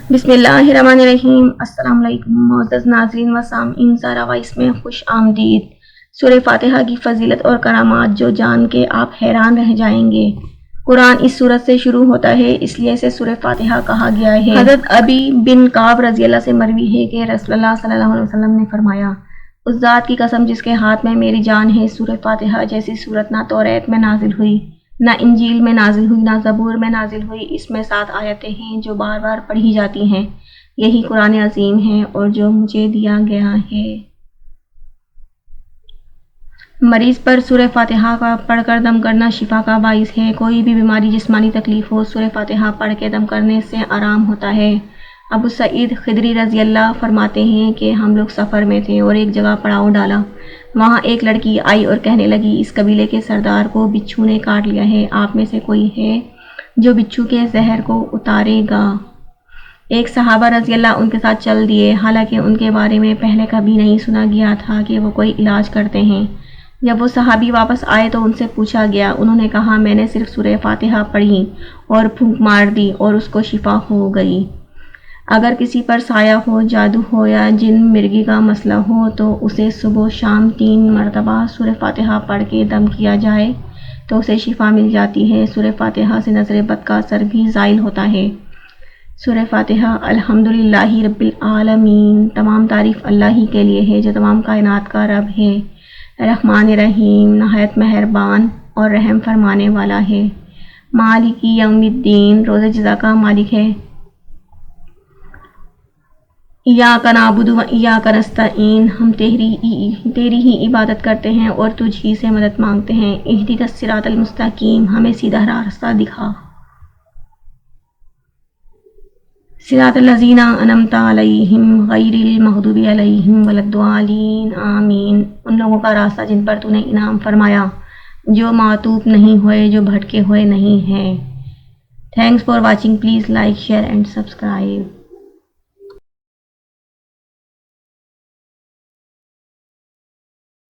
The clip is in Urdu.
بسم اللہ الرحمن الرحیم۔ السلام علیکم معزز ناظرین و سامعین، سارا وائس میں خوش آمدید۔ سورہ فاتحہ کی فضیلت اور کرامات جو جان کے آپ حیران رہ جائیں گے۔ قرآن اس سورت سے شروع ہوتا ہے، اس لیے اسے سورہ فاتحہ کہا گیا ہے۔ حضرت ابی بن کعب رضی اللہ سے مروی ہے کہ رسول اللہ صلی اللہ علیہ وسلم نے فرمایا، اس ذات کی قسم جس کے ہاتھ میں میری جان ہے، سورہ فاتحہ جیسی سورت نہ توریت میں نازل ہوئی، نہ انجیل میں نازل ہوئی، نہ زبور میں نازل ہوئی۔ اس میں 7 آیتیں ہیں جو بار بار پڑھی جاتی ہیں۔ یہی قرآن عظیم ہے اور جو مجھے دیا گیا ہے۔ مریض پر سورہ فاتحہ کا پڑھ کر دم کرنا شفا کا باعث ہے۔ کوئی بھی بیماری جسمانی تکلیف ہو، سورہ فاتحہ پڑھ کے دم کرنے سے آرام ہوتا ہے۔ ابو سعید خدری رضی اللہ فرماتے ہیں کہ ہم لوگ سفر میں تھے اور ایک جگہ پڑاؤ ڈالا۔ وہاں ایک لڑکی آئی اور کہنے لگی، اس قبیلے کے سردار کو بچھو نے کاٹ لیا ہے، آپ میں سے کوئی ہے جو بچھو کے زہر کو اتارے گا؟ ایک صحابہ رضی اللہ ان کے ساتھ چل دیے، حالانکہ ان کے بارے میں پہلے کبھی نہیں سنا گیا تھا کہ وہ کوئی علاج کرتے ہیں۔ جب وہ صحابی واپس آئے تو ان سے پوچھا گیا، انہوں نے کہا، میں نے صرف سورہ فاتحہ پڑھی اور پھونک مار دی اور اس کو شفا ہو گئی۔ اگر کسی پر سایہ ہو، جادو ہو یا جن مرگی کا مسئلہ ہو تو اسے صبح و شام 3 مرتبہ سورہ فاتحہ پڑھ کے دم کیا جائے تو اسے شفا مل جاتی ہے۔ سورہ فاتحہ سے نظر بد کا اثر بھی زائل ہوتا ہے۔ سورہ فاتحہ الحمدللہ رب العالمین، تمام تعریف اللہ ہی کے لیے ہے جو تمام کائنات کا رب ہے۔ رحمان الرحیم، نہایت مہربان اور رحم فرمانے والا ہے۔ مالک یوم الدین، روز جزا کا مالک ہے۔ ایاک نعبد و ایاک نستعین، ہم تیری ہی عبادت کرتے ہیں اور تجھ ہی سے مدد مانگتے ہیں۔ اہدنا الصراط المستقیم، ہمیں سیدھا راستہ دکھا۔ صراط الذین انعمت علیہم غیر المغضوب علیہم ولا الضالین، آمین۔ ان لوگوں کا راستہ جن پر تو نے انعام فرمایا، جو معطوف نہیں ہوئے، جو بھٹکے ہوئے نہیں ہیں۔ Thanks for watching, please like, share and subscribe.